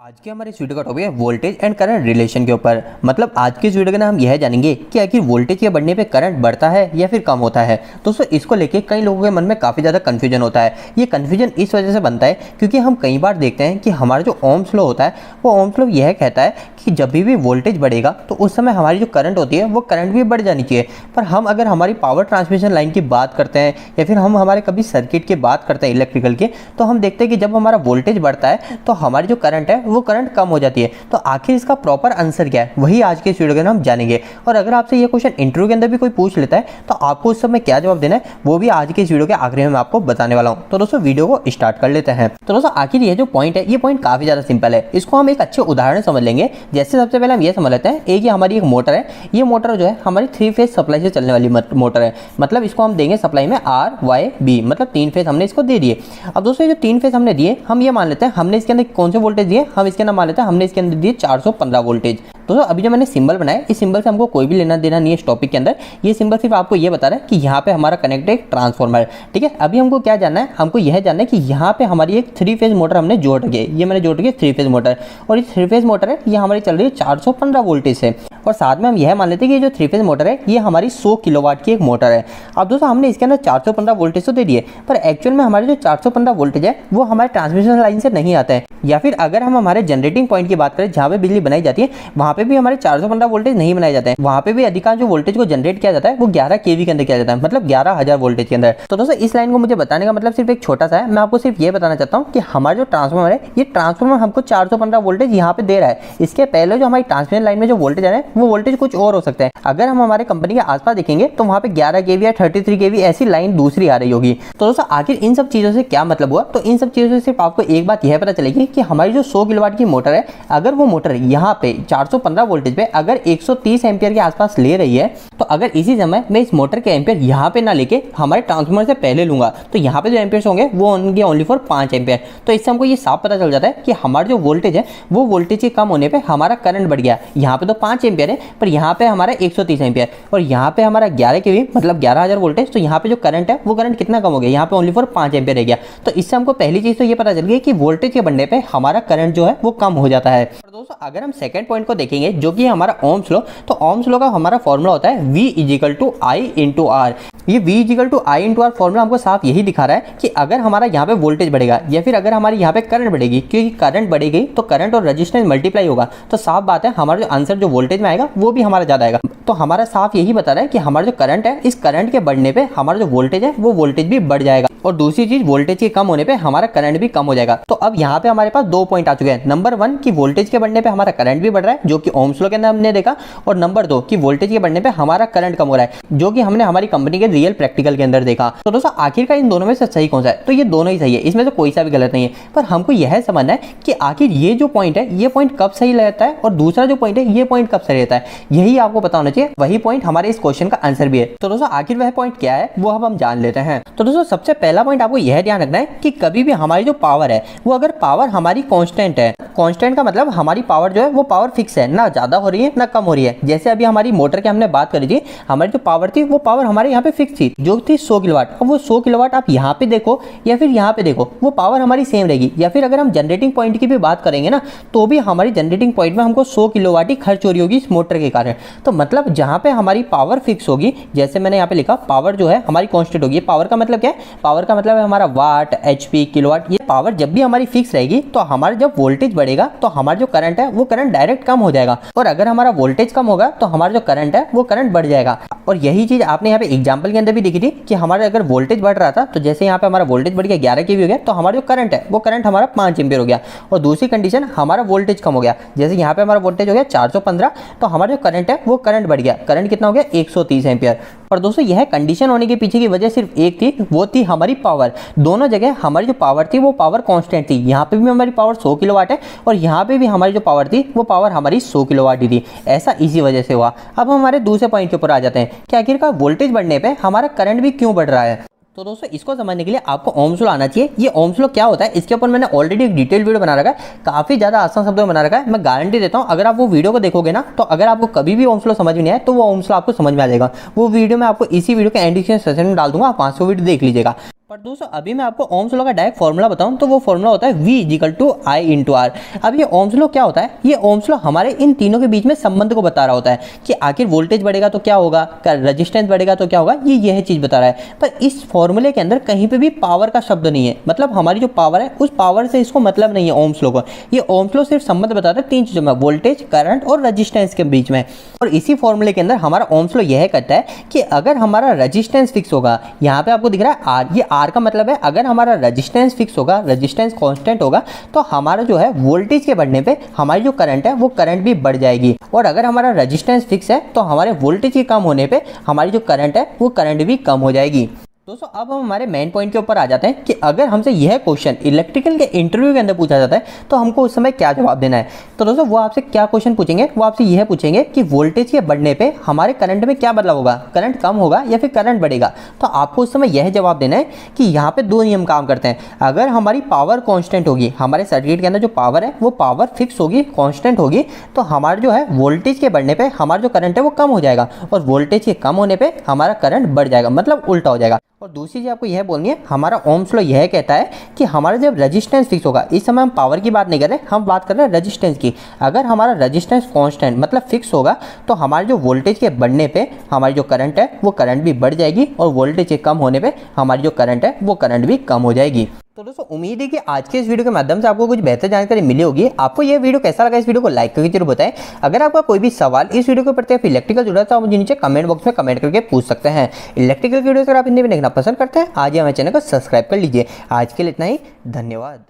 आज के हमारे इस वीडियो का टॉपिक है वोल्टेज एंड करंट रिलेशन के ऊपर। मतलब आज के इस वीडियो के अंदर हम यह जानेंगे कि आखिर वोल्टेज के बढ़ने पे करंट बढ़ता है या फिर कम होता है। दोस्तों इसको लेके कई लोगों के मन में काफ़ी ज़्यादा कन्फ्यूजन होता है। ये कन्फ्यूजन इस वजह से बनता है क्योंकि हम कई बार देखते हैं कि हमारा जो ओम्स लॉ होता है वो ओम्स लॉ यह कहता है कि जब भी वोल्टेज बढ़ेगा तो उस समय हमारी जो करंट होती है वो करंट भी बढ़ जानी चाहिए। पर हम अगर हमारी पावर ट्रांसमिशन लाइन की बात करते हैं या फिर हम हमारे कभी सर्किट की बात करते हैं इलेक्ट्रिकल के, तो हम देखते हैं कि जब हमारा वोल्टेज बढ़ता है तो हमारी जो करंट है वो करंट कम हो जाती है। तो आखिर इसका प्रॉपर आंसर क्या है वही आज के इस वीडियो में हम जानेंगे। और अगर आपसे ये क्वेश्चन इंटरव्यू के अंदर भी कोई पूछ लेता है तो आपको उस समय क्या जवाब देना है वो भी आज के इस वीडियो के आखिर में मैं आपको बताने वाला हूं। तो दोस्तों वीडियो को स्टार्ट कर लेते हैं। तो दोस्तों आखिर ये जो पॉइंट है ये पॉइंट काफी ज्यादा सिंपल है। इसको हम एक अच्छे उदाहरण समझ लेंगे। जैसे सबसे पहले हम ये समझ लेते हैं ये हमारी एक मोटर है। ये मोटर जो है हमारी 3 फेज सप्लाई से चलने वाली मोटर है। मतलब इसको हम देंगे सप्लाई में RYB, मतलब 3 फेज हमने इसको दे दिए। अब दोस्तों जो 3 फेज हमने दिए हम ये मान लेते हैं हमने इसके अंदर कौन से वोल्टेज दिए, हम इसके अंदर मान लेते हैं हमने इसके अंदर दिए 415 वोल्टेज। दोस्तों अभी जो मैंने सिंबल बनाया इस सिंबल से हमको कोई भी लेना देना नहीं है इस टॉपिक के अंदर। ये सिंबल सिर्फ आपको ये बता रहा है कि यहाँ पे हमारा कनेक्ट है एक ट्रांसफार्मर। ठीक है, अभी हमको क्या जानना है, हमको यह जानना है कि यहाँ पे हमारी एक 3 फेज मोटर हमने जोड़ रखी है। ये मैंने जोड़ रखी है 3 फेज मोटर, और ये 3 फेज मोटर है ये हमारी चल रही है 415 वोल्टेज से। और साथ में हम यह मान लेते हैं कि ये जो 3 फेज मोटर है ये हमारी 100 किलोवाट की एक मोटर है। अब दोस्तों हमने इसके अंदर 415 वोल्टेज तो दे दिए, पर एक्चुअल में हमारे जो 415 वोल्टेज है वो हमारे ट्रांसमिशन लाइन से नहीं आता है। या फिर अगर हम हमारे जनरेटिंग पॉइंट की बात करें जहाँ पे बिजली बनाई जाती है वहाँ पे भी हमारे 415 वोल्टेज नहीं बनाए जाते हैं। वहाँ पे भी अधिकांश जो वोल्टेज को जनरेट किया जाता है वो 11 kV के अंदर किया जाता है, मतलब 11,000 वोल्टेज के अंदर। तो दोस्तों इस लाइन को मुझे बताने का मतलब सिर्फ एक छोटा सा है। मैं आपको सिर्फ ये बताना चाहता हूँ कि हमारा जो ट्रांसफार्मर है ये ट्रांसफार्मर हमको 415 वोल्टेज यहाँ पे दे रहा है। इसके पहले जो हमारी ट्रांसमिशन लाइन में जो वोल्टेज आ रहा है वो वोल्टेज कुछ और हो सकता है। अगर हम हमारे कंपनी के आसपास देखेंगे तो वहाँ पे 11 kV या 33 kV ऐसी लाइन दूसरी आ रही होगी। तो दोस्तों आखिर इन सब चीजों से क्या मतलब हुआ, तो इन सब चीजों से सिर्फ आपको एक बात यह पता चलेगी कि हमारी जो 100 किलोवाट की मोटर है अगर वो मोटर यहाँ पे 415 वोल्टेज पे अगर 130 एम्पियर के आसपास ले रही है, तो अगर इसी समय मैं इस मोटर के एम्पियर यहाँ पे ना लेके हमारे ट्रांसफार्मर से पहले लूंगा तो यहाँ पे जो एम्पियर्स होंगे वो होंगे ओनली फॉर 5 एम्पियर। तो इससे हमको ये साफ पता चल जाता है कि हमारा जो वोल्टेज है वो वोल्टेज के कम होने पे हमारा करंट बढ़ गया। यहाँ पे तो 5 एम्पियर है पर यहाँ पे हमारा 130 एम्पियर, और यहाँ पे हमारा 11 kV मतलब 11,000 वोल्टेज। तो यहाँ पे जो करंट है वो करंट कितना कम हो गया, यहाँ पे ओनली फॉर 5 एम्पियर रह गया। तो इससे हमको पहली चीज तो ये पता चल गई कि वोल्टेज के बढ़ने पे हमारा करंट जो है वो कम हो जाता है। और दोस्तों अगर हम सेकंड पॉइंट को देखेंगे जो कि हमारा ओम्स लॉ, तो ओम्स लॉ का हमारा फॉर्मूला होता है V = I × R। ये V = I × R फॉर्मूला हमको साफ यही दिखा रहा है कि अगर हमारा यहाँ पे वोल्टेज बढ़ेगा या फिर अगर हमारी यहाँ पे करंट बढ़ेगी, क्योंकि करंट बढ़ेगी तो करंट और रेजिस्टेंस मल्टीप्लाई होगा, तो साफ बात है हमारा जो आंसर जो वोल्टेज में आएगा वो भी हमारा ज्यादा आएगा। तो हमारा साफ यही बता रहा है कि हमारा जो करंट है इस करंट के बढ़ने पे हमारा जो वोल्टेज है वो वोल्टेज भी बढ़ जाएगा, और दूसरी चीज वोल्टेज के कम होने पे हमारा करंट भी कम हो जाएगा। तो अब यहाँ पे हमारे पास 2 पॉइंट आ चुके हैं। नंबर 1 कि वोल्टेज के बढ़ने पे हमारा करंट भी बढ़ रहा है जो कि ओम्स लॉ के अंदर हमने देखा, और नंबर 2 कि वोल्टेज के बढ़ने पे हमारा करंट कम हो रहा है जो कि हमने हमारी कंपनी के रियल प्रैक्टिकल के अंदर देखा। तो दोस्तों आखिरकार इन दोनों में से सही कौन सा है, तो ये दोनों ही सही है, इसमें से कोई सा भी गलत नहीं है। पर हमको यह समझना है कि आखिर ये जो पॉइंट है ये पॉइंट कब सही रहता है और दूसरा जो पॉइंट है ये पॉइंट कब सही रहता है, यही आपको पता होना चाहिए। वही पॉइंट हमारे इस क्वेश्चन का आंसर भी है। तो दोस्तों आखिर वह पॉइंट क्या है वो अब हम जान लेते हैं। तो दोस्तों सबसे पहला पॉइंट आपको यह ध्यान रखना है कि कभी भी हमारी जो पावर है वो अगर पावर हमारी कांस्टेंट है, कांस्टेंट का मतलब हमारी पावर जो है वो पावर फिक्स है, ना ज्यादा हो रही है ना कम हो रही है। जैसे अभी हमारी मोटर की हमने बात करी थी, हमारी जो पावर थी वो पावर हमारे यहाँ पे फिक्स थी जो थी 100 किलोवाट। अब वो 100 किलोवाट आप यहाँ पे देखो या फिर यहाँ पे देखो वो पावर हमारी सेम रहेगी। या फिर अगर हम जनरेटिंग पॉइंट की भी बात करेंगे ना तो भी हमारी जनरेटिंग पॉइंट में हमको 100 किलोवाट ही खर्च हो रही होगी इस मोटर के कारण। तो मतलब जहाँ पे हमारी पावर फिक्स होगी, जैसे मैंने यहाँ पे लिखा पावर जो है हमारी कांस्टेंट होगी। पावर का मतलब क्या है, पावर का मतलब है हमारा वाट, HP, किलोवाट। ये पावर जब भी हमारी फिक्स रहेगी तो हमारा जब वोल्टेज बढ़ेगा तो हमारा जो करंट है वो करंट डायरेक्ट कम हो जाएगा, और अगर हमारा वोल्टेज कम होगा तो हमारा जो करंट है वो करंट बढ़ जाएगा। और यही चीज आपने यहाँ पे एग्जांपल के अंदर भी देखी थी कि हमारा अगर वोल्टेज बढ़ रहा था तो जैसे यहाँ पे हमारा वोल्टेज बढ़ गया 11 kV हो गया, तो हमारा जो करंट है वो करंट हमारा 5 एम्पियर हो गया। और दूसरी कंडीशन हमारा वोल्टेज कम हो गया, जैसे यहाँ पे हमारा वोल्टेज हो गया 415, तो हमारा जो करंट है वो करंट बढ़ गया, करंट कितना हो गया 130 एम्पियर। और दोस्तों यह कंडीशन होने के पीछे की वजह सिर्फ एक थी, वो थी हमारी पावर। दोनों जगह हमारी जो पावर थी वो पावर कांस्टेंट थी। यहाँ पे भी हमारी पावर 100 किलोवाट है और यहाँ पे भी हमारी जो पावर थी वो पावर हमारी 100 किलोवाट ही थी। ऐसा इसी वजह से हुआ। अब हमारे दूसरे पॉइंट के ऊपर आ जाते हैं कि आखिरकार वोल्टेज बढ़ने पे हमारा करंट भी क्यों बढ़ रहा है। तो दोस्तों इसको समझने के लिए आपको ओम्स लॉ आना चाहिए। ये ओम्स लॉ क्या होता है इसके ऊपर मैंने ऑलरेडी एक डिटेल वीडियो बना रखा है, काफी ज्यादा आसान शब्दों में बना रखा है। मैं गारंटी देता हूं अगर आप वो वीडियो को देखोगे ना तो अगर आपको कभी भी ओम्स लॉ समझ में नहीं आए तो वो ओम्स लॉ आपको समझ में आ जाएगा। वो वीडियो मैं आपको इसी वीडियो के एंड सेशन में डाल दूंगा, आप 500 वीडियो देख लीजिएगा। पर दोस्तों अभी मैं आपको ओम्स लॉ का डायरेक्ट फॉर्मूला बताऊं तो वो फॉर्मूला होता है V is equal to I into R. अब ये ओम्स लॉ क्या होता है? ये ओम्स लॉ हमारे इन तीनों के बीच में संबंध को बता रहा होता है कि आखिर वोल्टेज बढ़ेगा तो क्या होगा, रेजिस्टेंस बढ़ेगा तो क्या होगा, ये यह चीज बता रहा है। पर इस फॉर्मूले के अंदर कहीं पे भी पावर का शब्द नहीं है, मतलब हमारी जो पावर है उस पावर से इसको मतलब नहीं है ओम्स लॉ को। ये ओम्स लॉ सिर्फ संबंध बताता है तीन चीजों में, वोल्टेज, करंट और रेजिस्टेंस के बीच में। और इसी फॉर्मूले के अंदर हमारा ओम्स लॉ यह कहता है कि अगर हमारा रेजिस्टेंस फिक्स होगा, यहाँ पे आपको दिख रहा है आर, ये आर का मतलब है अगर हमारा रेजिस्टेंस फिक्स होगा, रेजिस्टेंस कांस्टेंट होगा, तो हमारा जो है वोल्टेज के बढ़ने पे हमारी जो करंट है वो करंट भी बढ़ जाएगी। और अगर हमारा रेजिस्टेंस फिक्स है तो हमारे वोल्टेज के कम होने पे हमारी जो करंट है वो करंट भी कम हो जाएगी। दोस्तों अब हम हमारे मेन पॉइंट के ऊपर आ जाते हैं कि अगर हमसे यह क्वेश्चन इलेक्ट्रिकल के इंटरव्यू के अंदर पूछा जाता है तो हमको उस समय क्या जवाब देना है। तो दोस्तों वो आपसे क्या क्वेश्चन पूछेंगे, वो आपसे यह पूछेंगे कि वोल्टेज के बढ़ने पे हमारे करंट में क्या बदलाव होगा, करंट कम होगा या फिर करंट बढ़ेगा। तो आपको उस समय यह जवाब देना है कि यहाँ पे दो नियम काम करते हैं। अगर हमारी पावर कॉन्स्टेंट होगी, हमारे सर्किट के अंदर जो पावर है वो पावर फिक्स होगी, कॉन्स्टेंट होगी, तो हमारा जो है वोल्टेज के बढ़ने पर हमारा जो करंट है वो कम हो जाएगा और वोल्टेज के कम होने पर हमारा करंट बढ़ जाएगा, मतलब उल्टा हो जाएगा। और दूसरी चीज आपको यह बोलनी है, हमारा ओम्स लॉ यह कहता है कि हमारा जब रेजिस्टेंस फिक्स होगा, इस समय हम पावर की बात नहीं कर रहे, हम बात कर रहे हैं रेजिस्टेंस की। अगर हमारा रेजिस्टेंस कांस्टेंट मतलब फिक्स होगा तो हमारे जो वोल्टेज के बढ़ने पे हमारी जो करंट है वो करंट भी बढ़ जाएगी और वोल्टेज के कम होने पे हमारी जो करंट है वो करंट भी कम हो जाएगी। तो दोस्तों उम्मीद है कि आज के इस वीडियो के माध्यम से आपको कुछ बेहतर जानकारी मिली होगी। आपको ये वीडियो कैसा लगा, इस वीडियो को लाइक करके जरूर बताएं। अगर आपका कोई भी सवाल इस वीडियो के प्रति इलेक्ट्रिकल जुड़ा तो आप मुझे नीचे कमेंट बॉक्स में कमेंट करके पूछ सकते हैं। इलेक्ट्रिकल वीडियो अगर आप हिंदी में देखना पसंद करते हैं आज ही हमारे चैनल को सब्सक्राइब कर लीजिए। आज के लिए इतना ही, धन्यवाद।